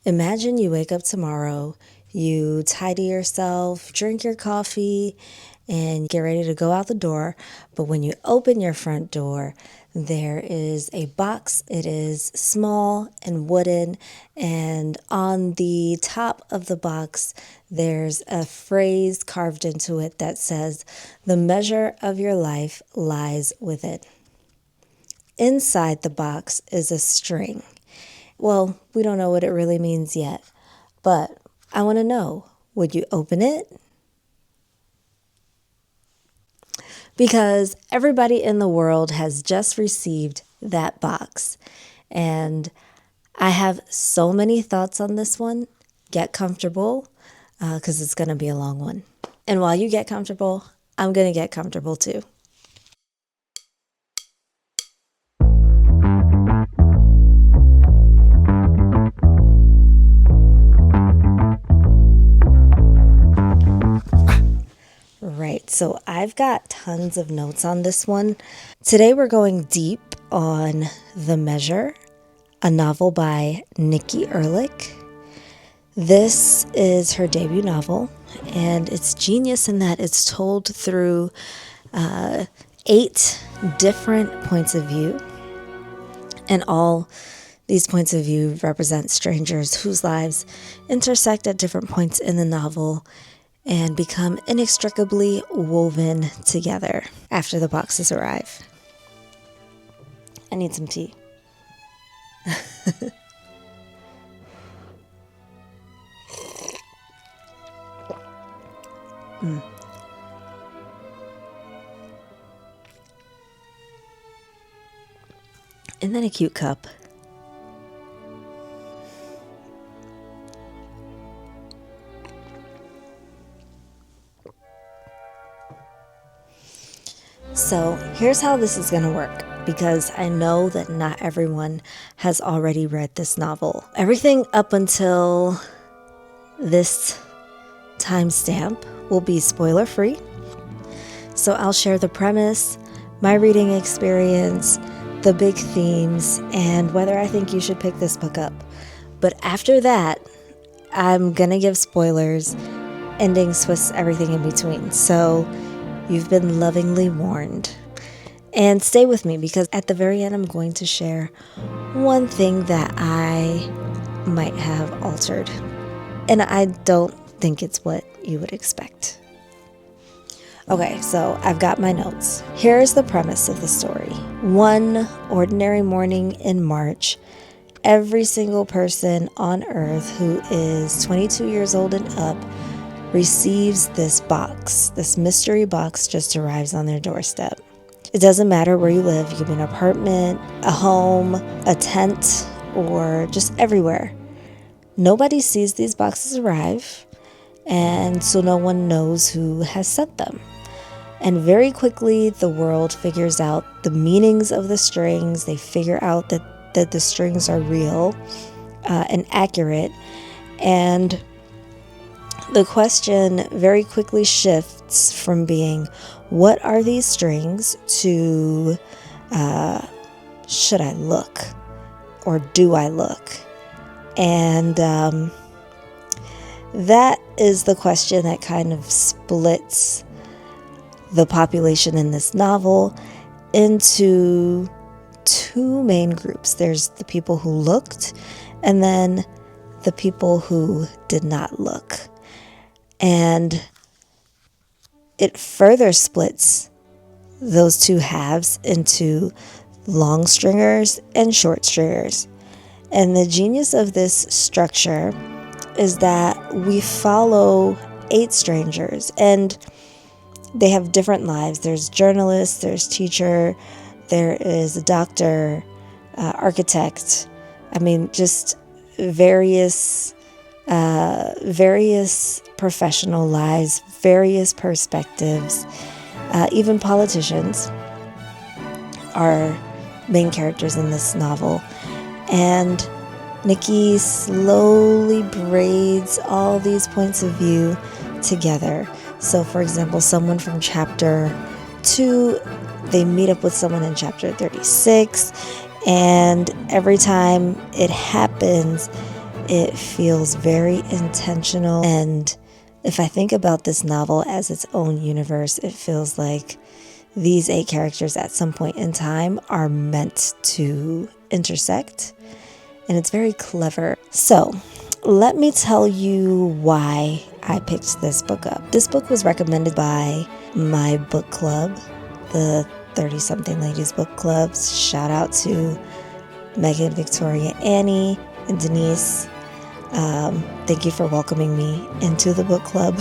Imagine you wake up tomorrow, you tidy yourself, drink your coffee, and get ready to go out the door. But when you open your front door, there is a box. It is small and wooden, and on the top of the box, there's a phrase carved into it that says, "The measure of your life lies within." Inside the box is a string. Well, we don't know what it really means yet, but I want to know, would you open it? Because everybody in the world has just received that box. And I have so many thoughts on this one. Get comfortable, because it's going to be a long one. And while you get comfortable, I'm going to get comfortable too. Right, so I've got tons of notes on this one. Today we're going deep on The Measure, a novel by Nikki Erlick. This is her debut novel, and it's genius in that it's told through 8 different points of view, and all these points of view represent strangers whose lives intersect at different points in the novel and become inextricably woven together after the boxes arrive. I need some tea. Isn't that a cute cup? So here's how this is going to work, because I know that not everyone has already read this novel. Everything up until this timestamp will be spoiler free. So I'll share the premise, my reading experience, the big themes, and whether I think you should pick this book up. But after that, I'm going to give spoilers, endings, twists, everything in between. So you've been lovingly warned. And stay with me, because at the very end, I'm going to share one thing that I might have altered. And I don't think it's what you would expect. Okay, so I've got my notes. Here's the premise of the story. One ordinary morning in March, every single person on Earth who is 22 years old and up receives this box. This mystery box just arrives on their doorstep. It doesn't matter where you live. You could be in an apartment, a home, a tent, or just everywhere. Nobody sees these boxes arrive, and so no one knows who has sent them. And very quickly, the world figures out the meanings of the strings. They figure out that the strings are real and accurate. And the question very quickly shifts from being, what are these strings, to should I look, or do I look? And that is the question that kind of splits the population in this novel into 2 main groups. There's the people who looked, and then the people who did not look. And it further splits those 2 halves into long stringers and short stringers. And the genius of this structure is that we follow 8 strangers, and they have different lives. There's journalist, there's teacher, there is a doctor, architect. I mean, just various professional lives, various perspectives. Even politicians are main characters in this novel. And Nikki slowly braids all these points of view together. So, for example, someone from chapter 2, they meet up with someone in chapter 36, and every time it happens, It feels very intentional, and if I think about this novel as its own universe, it feels like these 8 characters at some point in time are meant to intersect, and it's very clever. So, let me tell you why I picked this book up. This book was recommended by my book club, the 30-something Ladies Book Clubs. Shout out to Megan, Victoria, Annie, and Denise. Thank you for welcoming me into the book club.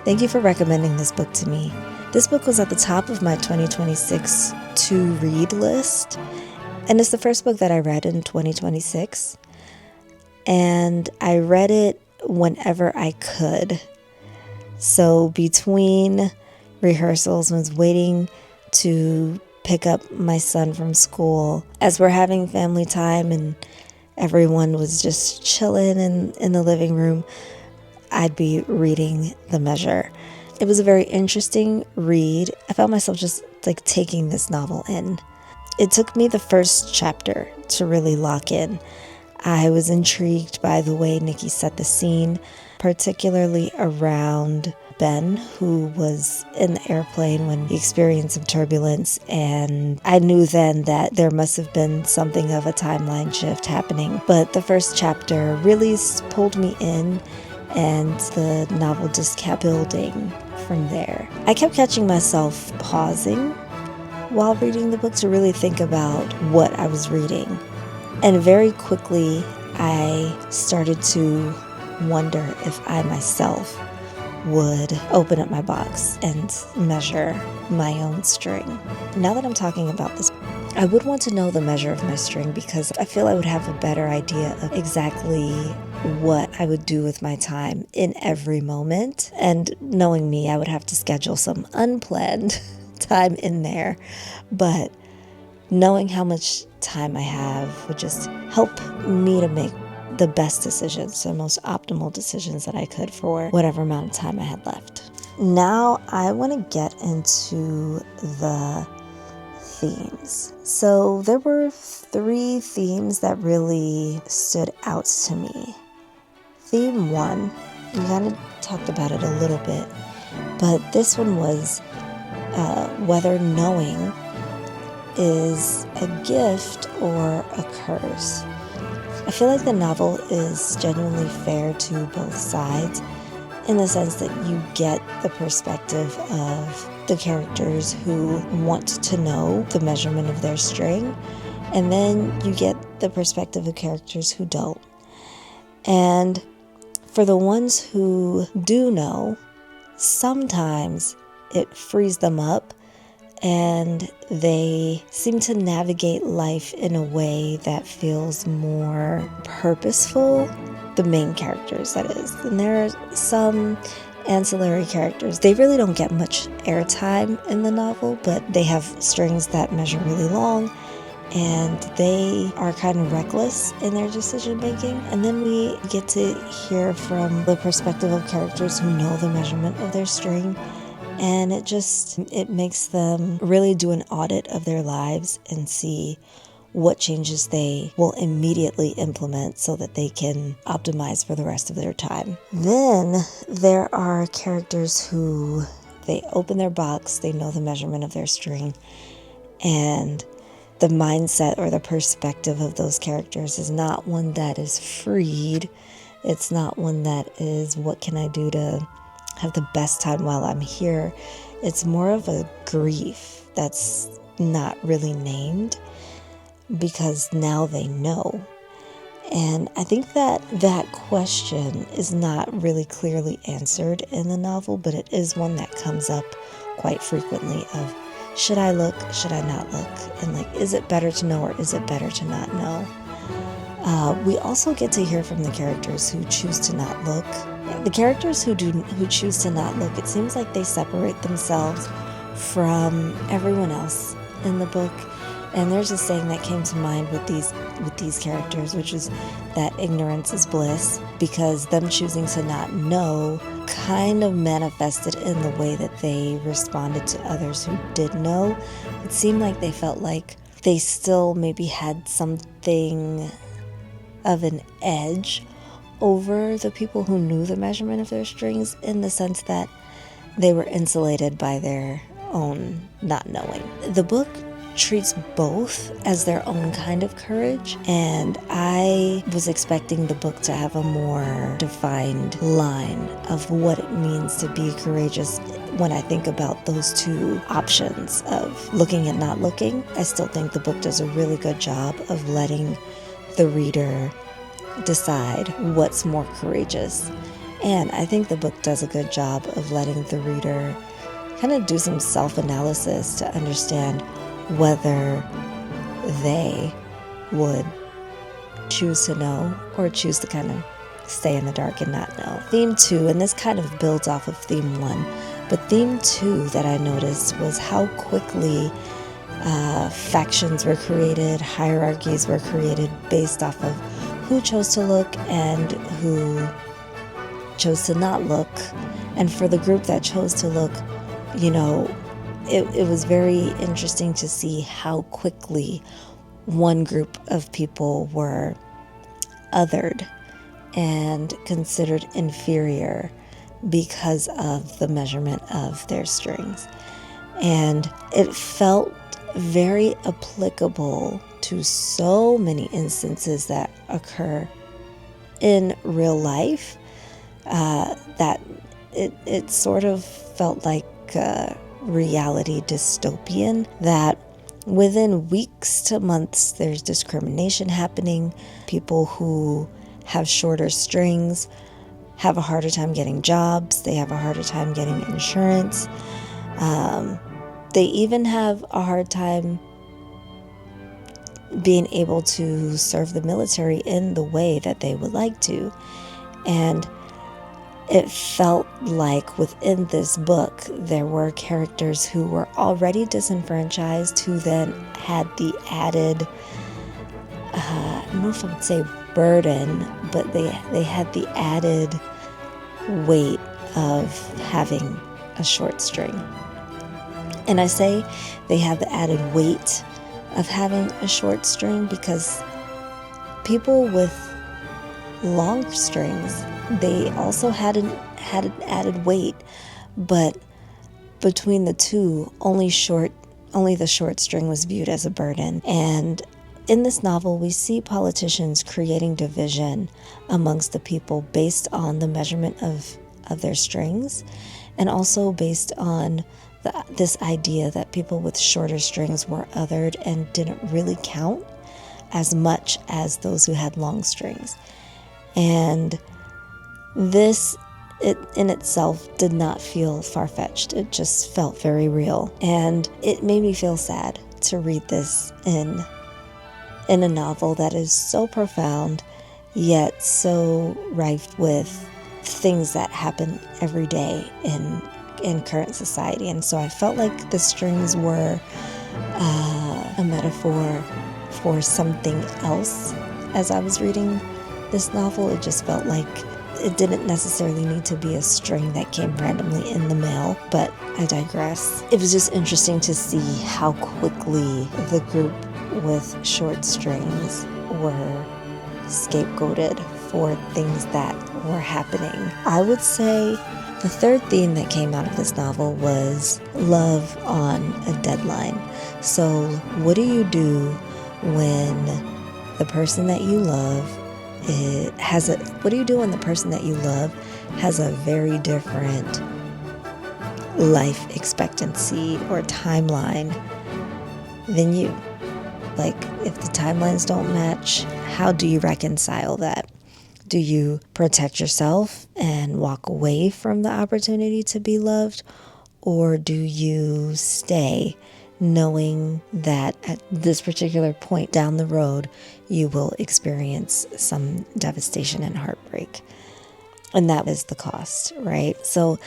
Thank you for recommending this book to me. This book was at the top of my 2026 to-read list, and it's the first book that I read in 2026. And I read it whenever I could. So between rehearsals, when I was waiting to pick up my son from school, as we're having family time and everyone was just chilling in the living room, I'd be reading The Measure. It was a very interesting read. I found myself just like taking this novel in. It took me the first chapter to really lock in. I was intrigued by the way Nikki set the scene, particularly around Ben, who was in the airplane when he experienced some turbulence, and I knew then that there must have been something of a timeline shift happening. But the first chapter really pulled me in, and the novel just kept building from there. I kept catching myself pausing while reading the book to really think about what I was reading. And very quickly, I started to wonder if I myself would open up my box and measure my own string. Now that I'm talking about this, I would want to know the measure of my string because I feel I would have a better idea of exactly what I would do with my time in every moment. And knowing me, I would have to schedule some unplanned time in there. But knowing how much time I have would just help me to make the best decisions, the most optimal decisions that I could for whatever amount of time I had left. Now I want to get into the themes. So there were 3 themes that really stood out to me. Theme 1, we kind of talked about it a little bit, but this one was whether knowing is a gift or a curse. I feel like the novel is genuinely fair to both sides in the sense that you get the perspective of the characters who want to know the measurement of their string, and then you get the perspective of characters who don't. And for the ones who do know, sometimes it frees them up and they seem to navigate life in a way that feels more purposeful. The main characters, that is. And there are some ancillary characters. They really don't get much airtime in the novel, but they have strings that measure really long, and they are kind of reckless in their decision making. And then we get to hear from the perspective of characters who know the measurement of their string. And it makes them really do an audit of their lives and see what changes they will immediately implement so that they can optimize for the rest of their time. Then there are characters who they open their box, they know the measurement of their string, and the mindset or the perspective of those characters is not one that is freed. It's not one that is, what can I do to have the best time while I'm here? It's more of a grief that's not really named because now they know. And I think that question is not really clearly answered in the novel, but it is one that comes up quite frequently of, should I look, should I not look? And like, is it better to know or is it better to not know? We also get to hear from the characters who choose to not look. The characters who choose to not look, it seems like they separate themselves from everyone else in the book. And there's a saying that came to mind with these characters, which is that ignorance is bliss, because them choosing to not know kind of manifested in the way that they responded to others who did know. It seemed like they felt like they still maybe had something of an edge over the people who knew the measurement of their strings, in the sense that they were insulated by their own not knowing. The book treats both as their own kind of courage, and I was expecting the book to have a more defined line of what it means to be courageous. When I think about those two options of looking and not looking, I still think the book does a really good job of letting the reader decide what's more courageous. And I think the book does a good job of letting the reader kind of do some self-analysis to understand whether they would choose to know or choose to kind of stay in the dark and not know. Theme 2, and this kind of builds off of theme 1, but theme 2 that I noticed was how quickly factions were created, hierarchies were created based off of who chose to look and who chose to not look. And for the group that chose to look, it was very interesting to see how quickly one group of people were othered and considered inferior because of the measurement of their strings. And it felt very applicable to so many instances that occur in real life, that it sort of felt like reality dystopian, that within weeks to months there's discrimination happening. People who have shorter strings have a harder time getting jobs. They have a harder time getting insurance. They even have a hard time being able to serve the military in the way that they would like to. And it felt like within this book, there were characters who were already disenfranchised, who then had the added, I don't know if I would say burden, but they had the added weight of having a short string. And I say they have the added weight of having a short string because people with long strings, they also had an added weight, but between the two, only the short string was viewed as a burden. And in this novel, we see politicians creating division amongst the people based on the measurement of their strings, and also based on this idea that people with shorter strings were othered and didn't really count as much as those who had long strings. And this, it in itself did not feel far-fetched. It just felt very real. And it made me feel sad to read this in a novel that is so profound, yet so rife with things that happen every day in current society. And so I felt like the strings were a metaphor for something else. As I was reading this novel, it just felt like it didn't necessarily need to be a string that came randomly in the mail, but I digress. It was just interesting to see how quickly the group with short strings were scapegoated for things that were happening. I would say the third theme that came out of this novel was love on a deadline. So what do you do when the person that you love what do you do when the person that you love has a very different life expectancy or timeline than you? Like, if the timelines don't match, how do you reconcile that? Do you protect yourself and walk away from the opportunity to be loved? Or do you stay knowing that at this particular point down the road, you will experience some devastation and heartbreak? And that is the cost, right? So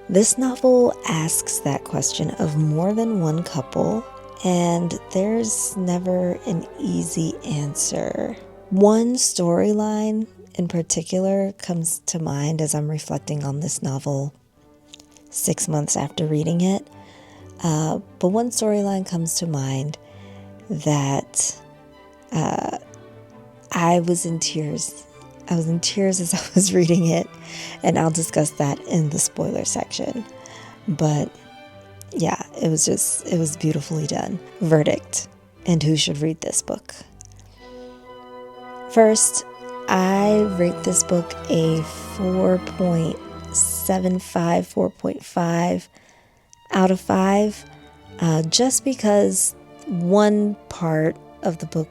this novel asks that question of more than one couple, and there's never an easy answer. One storyline in particular comes to mind as I'm reflecting on this novel 6 months after reading it. But one storyline comes to mind that I was in tears I was in tears as I was reading it, and I'll discuss that in the spoiler section. But yeah, it was beautifully done. Verdict, and who should read this book? First, I rate this book a 4.75, 4.5 out of 5, just because one part of the book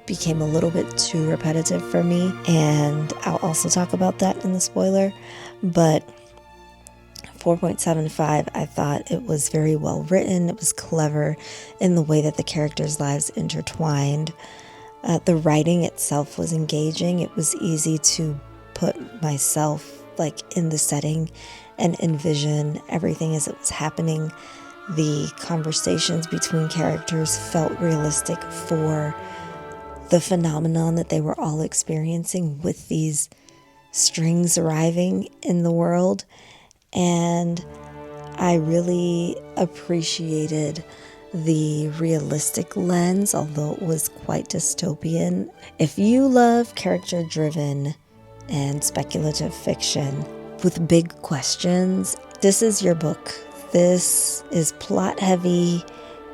became a little bit too repetitive for me, and I'll also talk about that in the spoiler. But 4.75, I thought it was very well written. It was clever in the way that the characters' lives intertwined. The writing itself was engaging. It was easy to put myself in the setting and envision everything as it was happening. The conversations between characters felt realistic for the phenomenon that they were all experiencing with these strings arriving in the world. And I really appreciated the realistic lens, although it was quite dystopian. If you love character-driven and speculative fiction with big questions, this is your book. This is plot-heavy.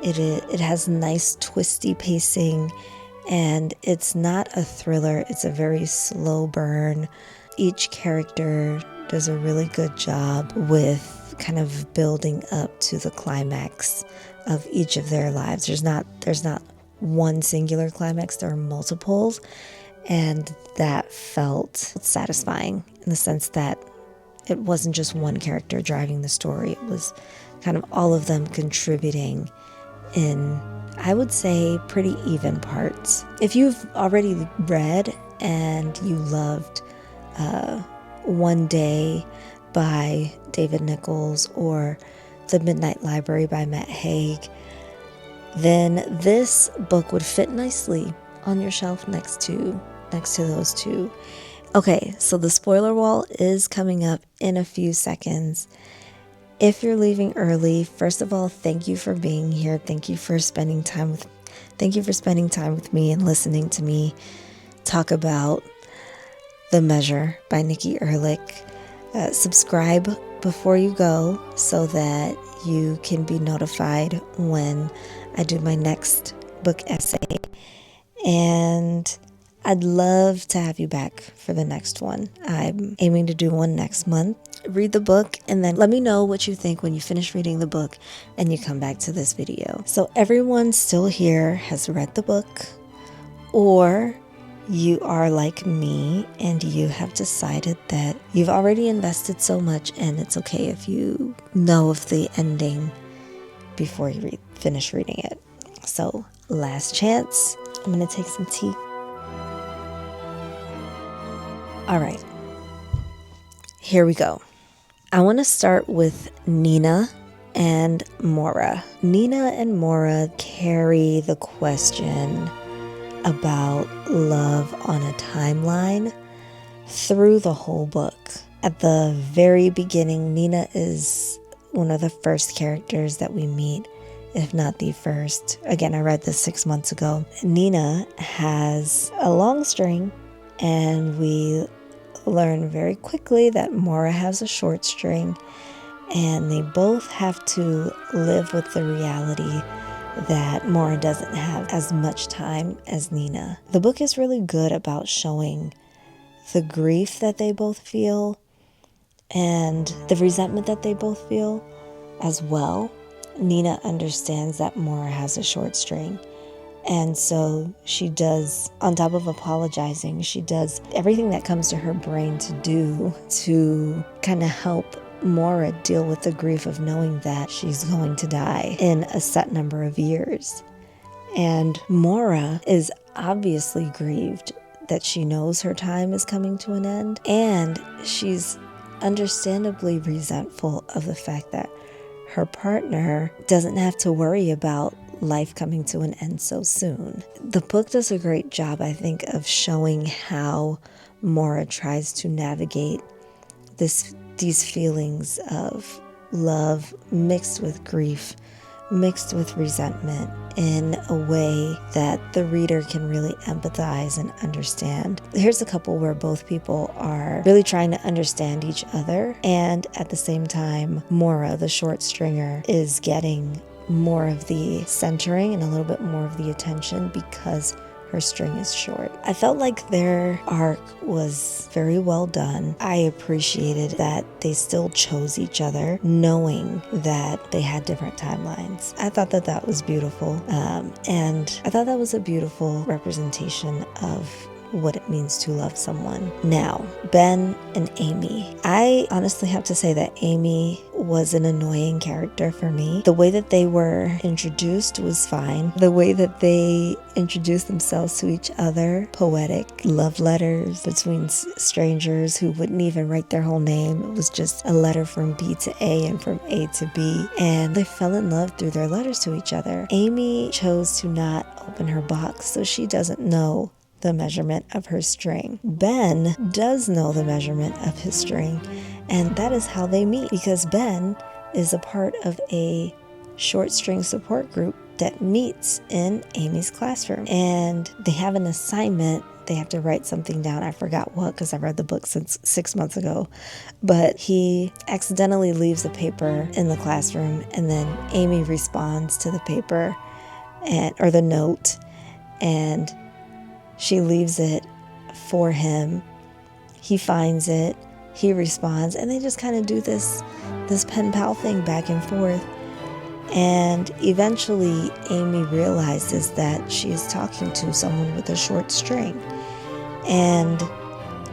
It has nice twisty pacing, and it's not a thriller. It's a very slow burn. Each character does a really good job with kind of building up to the climax of each of their lives. There's not one singular climax, there are multiples, and that felt satisfying in the sense that it wasn't just one character driving the story. It was kind of all of them contributing in, I would say, pretty even parts. If you've already read and you loved One Day by David Nichols or The Midnight Library by Matt Haig, then this book would fit nicely on your shelf next to those two. Okay, so the spoiler wall is coming up in a few seconds. If you're leaving early, first of all, thank you for being here. Thank you for spending time with me and listening to me talk about The Measure by Nikki Erlick. Subscribe before you go so that you can be notified when I do my next book essay. And I'd love to have you back for the next one. I'm aiming to do one next month. Read the book and then let me know what you think when you finish reading the book and you come back to this video. So everyone still here has read the book, or you are like me and you have decided that you've already invested so much and it's okay if you know of the ending before you finish reading it. So last chance. I'm going to take some tea. All right, here we go. I want to start with Nina and Maura. Nina and Maura carry the question about love on a timeline through the whole book. At the very beginning, Nina is one of the first characters that we meet, if not the first. Again, I read this 6 months ago. Nina has a long string, and we learn very quickly that Maura has a short string, and they both have to live with the reality that Maura doesn't have as much time as Nina. The book is really good about showing the grief that they both feel and the resentment that they both feel as well. Nina understands that Maura has a short string, and so she does, on top of apologizing, she does everything that comes to her brain to do to kind of help Maura deal with the grief of knowing that she's going to die in a set number of years. And Maura is obviously grieved that she knows her time is coming to an end, and she's understandably resentful of the fact that her partner doesn't have to worry about life coming to an end so soon. The book does a great job, I think, of showing how Maura tries to navigate these feelings of love mixed with grief mixed with resentment in a way that the reader can really empathize and understand. Here's a couple where both people are really trying to understand each other, and at the same time, Maura, the short stringer, is getting more of the centering and a little bit more of the attention because her string is short. I felt like their arc was very well done. I appreciated that they still chose each other, knowing that they had different timelines. I thought that that was beautiful. And I thought that was a beautiful representation of what it means to love someone. Now, Ben and Amie. I honestly have to say that Amie was an annoying character for me. The way that they were introduced was fine. The way that they introduced themselves to each other, poetic love letters between strangers who wouldn't even write their whole name. It was just a letter from B to A and from A to B. And they fell in love through their letters to each other. Amie chose to not open her box, so she doesn't know the measurement of her string. Ben does know the measurement of his string, and that is how they meet, because Ben is a part of a short string support group that meets in Amie's classroom, and they have an assignment. They have to write something down. I forgot what, because I read the book since 6 months ago, but he accidentally leaves a paper in the classroom, and then Amie responds to the paper or the note, and she leaves it for him. He finds it, he responds, and they just kind of do this pen pal thing back and forth. And eventually Amie realizes that she is talking to someone with a short string. And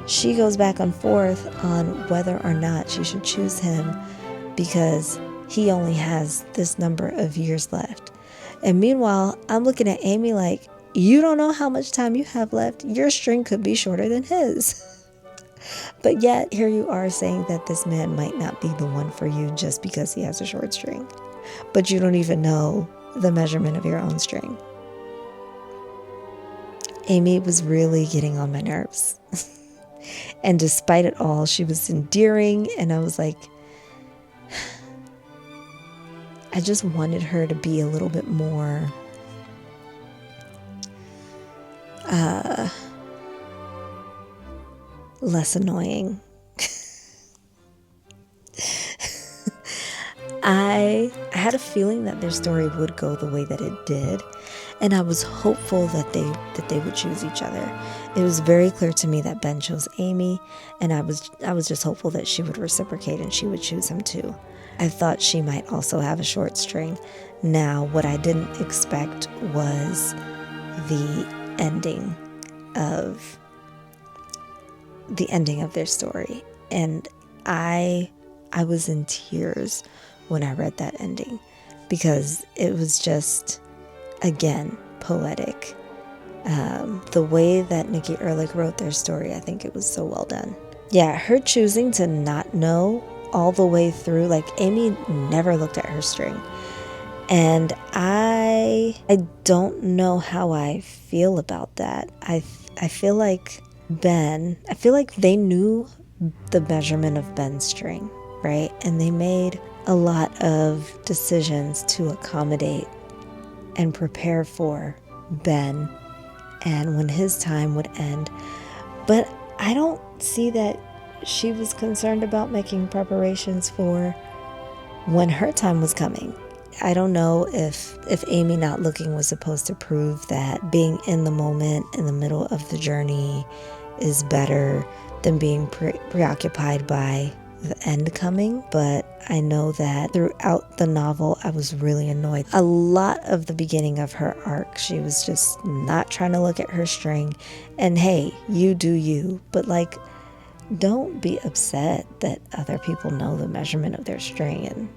she goes back and forth on whether or not she should choose him because he only has this number of years left. And meanwhile, I'm looking at Amie like, you don't know how much time you have left. Your string could be shorter than his. But yet, here you are saying that this man might not be the one for you just because he has a short string. But you don't even know the measurement of your own string. Amie was really getting on my nerves. And despite it all, she was endearing, and I was like, I just wanted her to be a little bit more less annoying. I had a feeling that their story would go the way that it did, and I was hopeful that they would choose each other. It was very clear to me that Ben chose Amie, and I was just hopeful that she would reciprocate and she would choose him too. I thought she might also have a short string. Now, what I didn't expect was the ending of their story, and I was in tears when I read that ending because it was just, again, poetic. The way that Nikki Erlick wrote their story, I think it was so well done. Yeah, her choosing to not know all the way through, like Amie never looked at her string. And I don't know how I feel about that. I feel like they knew the measurement of Ben's string, right? And they made a lot of decisions to accommodate and prepare for Ben and when his time would end. But I don't see that she was concerned about making preparations for when her time was coming. I don't know if Amie not looking was supposed to prove that being in the moment, in the middle of the journey, is better than being preoccupied by the end coming. But I know that throughout the novel, I was really annoyed. A lot of the beginning of her arc, she was just not trying to look at her string. And hey, you do you. But like, don't be upset that other people know the measurement of their string,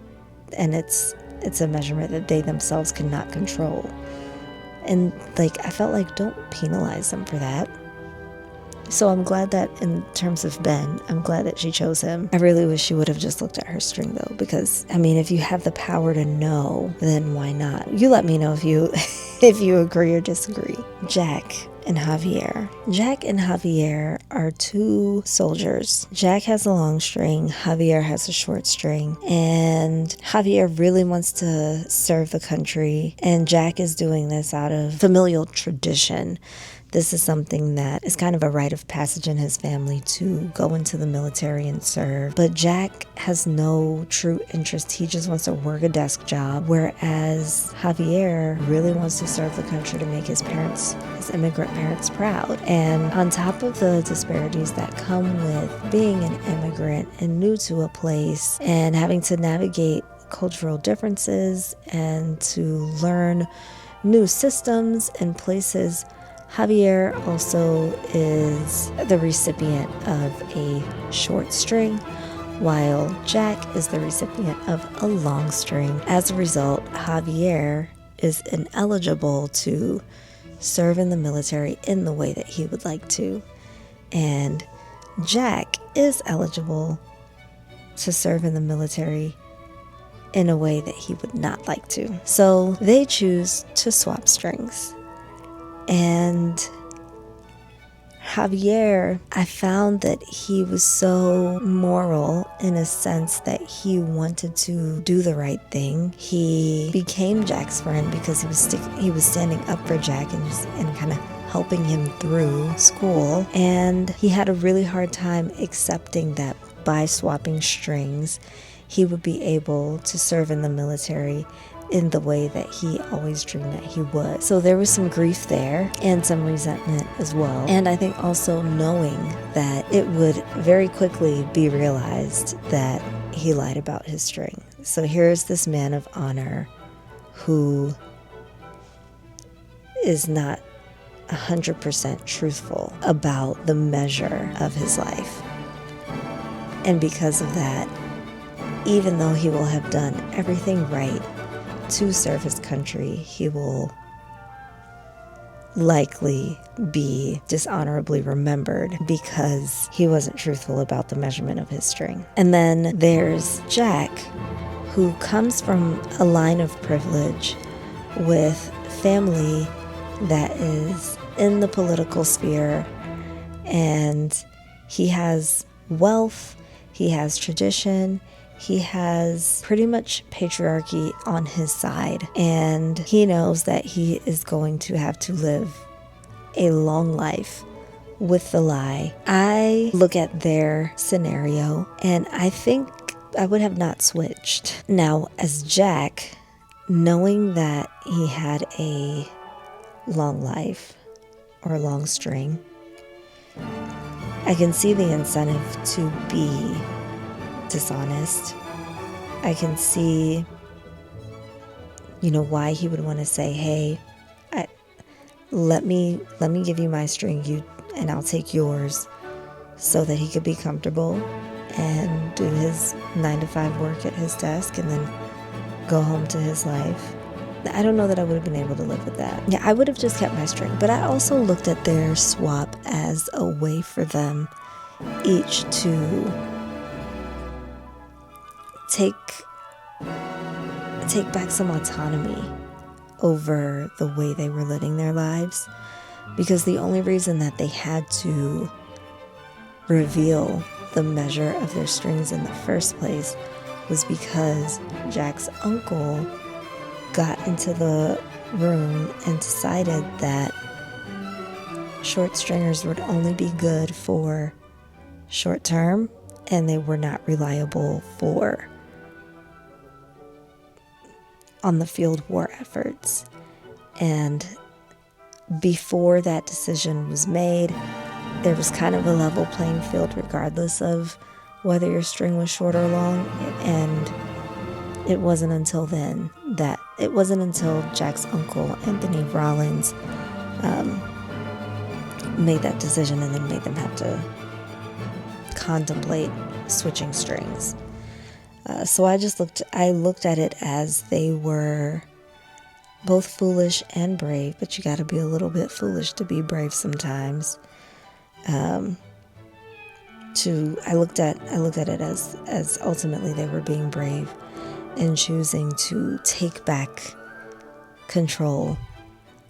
and it's a measurement that they themselves cannot control. And like, I felt like, don't penalize them for that. So I'm glad that in terms of Ben, I'm glad that she chose him. I really wish she would have just looked at her string though, because I mean, if you have the power to know, then why not? You let me know if you if you agree or disagree. Jack and Javier. Jack and Javier are two soldiers. Jack has a long string, Javier has a short string, and Javier really wants to serve the country, and Jack is doing this out of familial tradition. This is something that is kind of a rite of passage in his family to go into the military and serve. But Jack has no true interest. He just wants to work a desk job, whereas Javier really wants to serve the country to make his immigrant parents proud. And on top of the disparities that come with being an immigrant and new to a place and having to navigate cultural differences and to learn new systems and places, Javier also is the recipient of a short string, while Jack is the recipient of a long string. As a result, Javier is ineligible to serve in the military in the way that he would like to, and Jack is eligible to serve in the military in a way that he would not like to. So they choose to swap strings. And Javier, I found that he was so moral in a sense that he wanted to do the right thing. He became Jack's friend because he was standing up for Jack and kind of helping him through school. And he had a really hard time accepting that by swapping strings, he would be able to serve in the military in the way that he always dreamed that he would. So there was some grief there and some resentment as well. And I think also knowing that it would very quickly be realized that he lied about his string. So here's this man of honor who is not 100% truthful about the measure of his life. And because of that, even though he will have done everything right to serve his country, he will likely be dishonorably remembered because he wasn't truthful about the measurement of his string. And then there's Jack, who comes from a line of privilege with family that is in the political sphere, and he has wealth, he has tradition, he has pretty much patriarchy on his side, and he knows that he is going to have to live a long life with the lie. I look at their scenario and I think I would have not switched. Now, as Jack, knowing that he had a long life or a long string, I can see the incentive to be dishonest. I can see, why he would want to say, hey, let me give you my string, and I'll take yours, so that he could be comfortable and do his 9-to-5 work at his desk and then go home to his life. I don't know that I would have been able to live with that. Yeah, I would have just kept my string. But I also looked at their swap as a way for them each to take back some autonomy over the way they were living their lives, because the only reason that they had to reveal the measure of their strings in the first place was because Jack's uncle got into the room and decided that short stringers would only be good for short term, and they were not reliable for on the field war efforts. And before that decision was made, there was kind of a level playing field regardless of whether your string was short or long. And it wasn't until Jack's uncle, Anthony Rollins, made that decision and then made them have to contemplate switching strings. So I looked at it as they were both foolish and brave, but you got to be a little bit foolish to be brave sometimes. I looked at it as ultimately they were being brave and choosing to take back control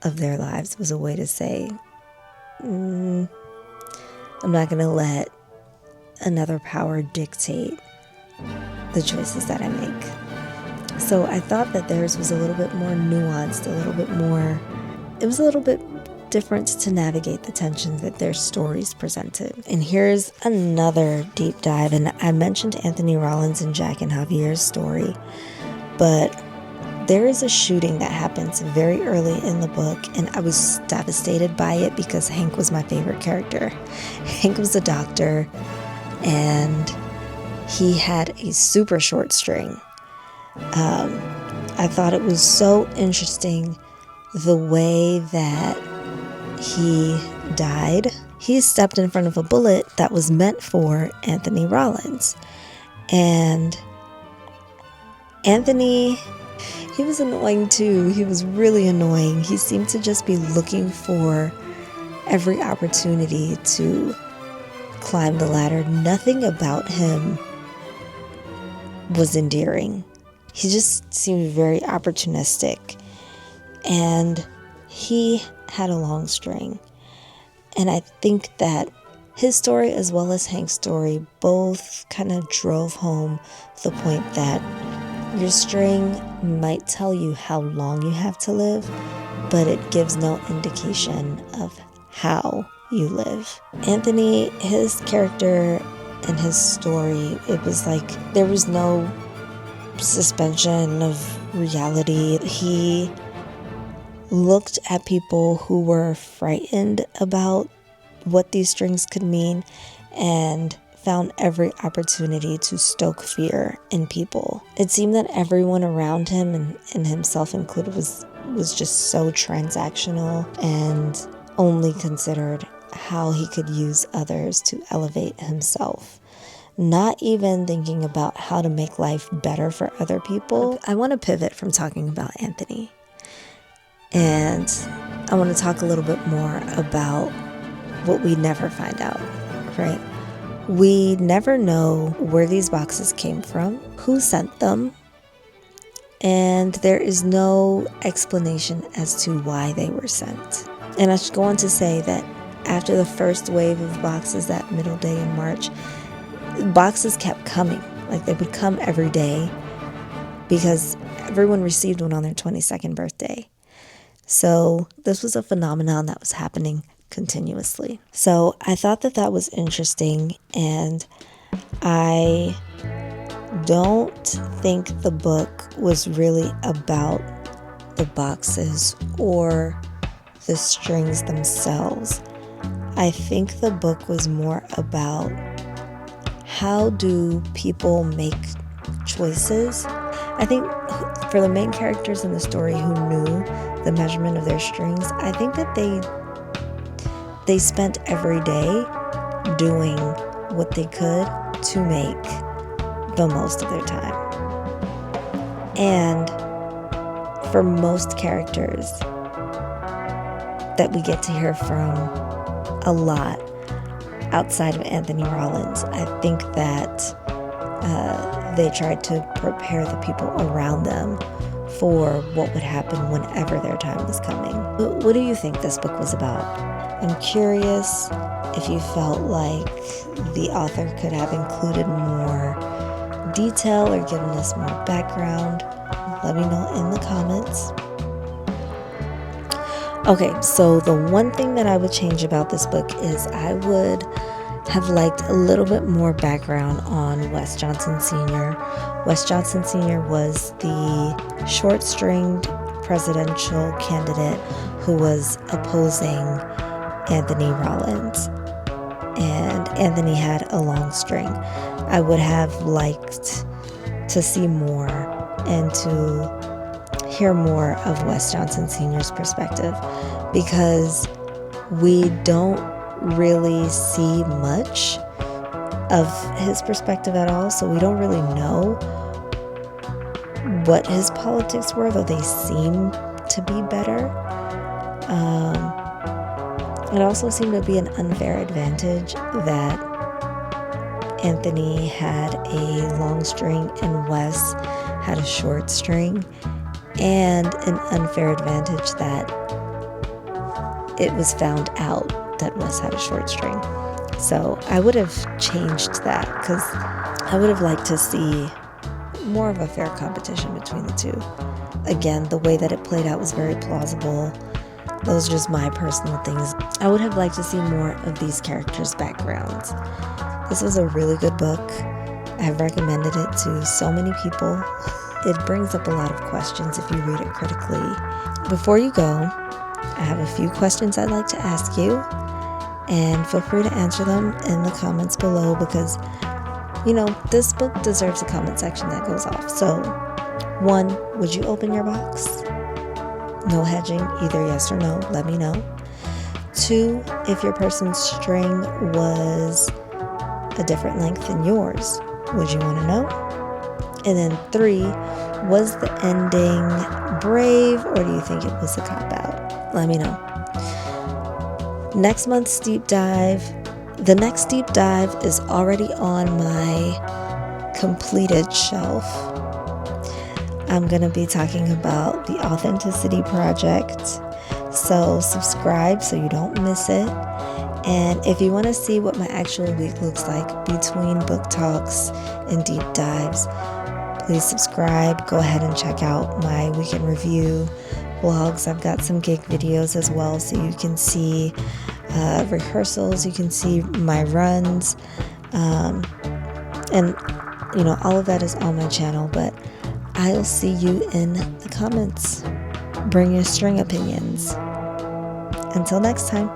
of their lives. Was a way to say, I'm not going to let another power dictate the choices that I make. So I thought that theirs was a little bit more nuanced, it was a little bit different to navigate the tension that their stories presented. And here's another deep dive, and I mentioned Anthony Rollins and Jack and Javier's story, but there is a shooting that happens very early in the book, and I was devastated by it because Hank was my favorite character. Hank was a doctor, and he had a super short string. I thought it was so interesting the way that he died. He stepped in front of a bullet that was meant for Anthony Rollins. And Anthony, he was annoying too. He was really annoying. He seemed to just be looking for every opportunity to climb the ladder. Nothing about him was endearing. He just seemed very opportunistic. And he had a long string. And I think that his story as well as Hank's story both kind of drove home the point that your string might tell you how long you have to live, but it gives no indication of how you live. Anthony, his character and his story, it was like there was no suspension of reality. He looked at people who were frightened about what these strings could mean and found every opportunity to stoke fear in people. It seemed that everyone around him, and himself included, was just so transactional and only considered how he could use others to elevate himself. Not even thinking about how to make life better for other people. I want to pivot from talking about Anthony. And I want to talk a little bit more about what we never find out, right? We never know where these boxes came from, who sent them, and there is no explanation as to why they were sent. And I should go on to say that after the first wave of boxes that middle day in March, boxes kept coming. Like, they would come every day because everyone received one on their 22nd birthday. So this was a phenomenon that was happening continuously. So I thought that that was interesting, and I don't think the book was really about the boxes or the strings themselves. I think the book was more about how do people make choices. I think for the main characters in the story who knew the measurement of their strings, I think that they spent every day doing what they could to make the most of their time. And for most characters that we get to hear from a lot outside of Anthony Rollins, I think that they tried to prepare the people around them for what would happen whenever their time was coming. What do you think this book was about? I'm curious if you felt like the author could have included more detail or given us more background. Let me know in the comments. Okay, so the one thing that I would change about this book is I would have liked a little bit more background on Wes Johnson Sr. Wes Johnson Sr. was the short-stringed presidential candidate who was opposing Anthony Rollins. And Anthony had a long string. I would have liked to see more and to hear more of Wes Johnson Sr.'s perspective, because we don't really see much of his perspective at all, so we don't really know what his politics were, though they seem to be better. It also seemed to be an unfair advantage that Anthony had a long string and Wes had a short string, and an unfair advantage that it was found out that Wes had a short string. So I would have changed that because I would have liked to see more of a fair competition between the two. Again, the way that it played out was very plausible. Those are just my personal things. I would have liked to see more of these characters' backgrounds. This was a really good book. I've recommended it to so many people. It brings up a lot of questions if you read it critically. Before you go, I have a few questions I'd like to ask you, and feel free to answer them in the comments below because, this book deserves a comment section that goes off. So, 1, would you open your box? No hedging, either yes or no, let me know. 2, if your person's string was a different length than yours, would you want to know? And then 3, was the ending brave or do you think it was a cop-out? Let me know. Next month's deep dive. The next deep dive is already on my completed shelf. I'm going to be talking about the Authenticity Project. So subscribe so you don't miss it. And if you want to see what my actual week looks like between book talks and deep dives, please subscribe. Go ahead and check out my weekend review vlogs. I've got some gig videos as well, so you can see rehearsals, you can see my runs, and all of that is on my channel. But I'll see you in the comments. Bring your string opinions. Until next time.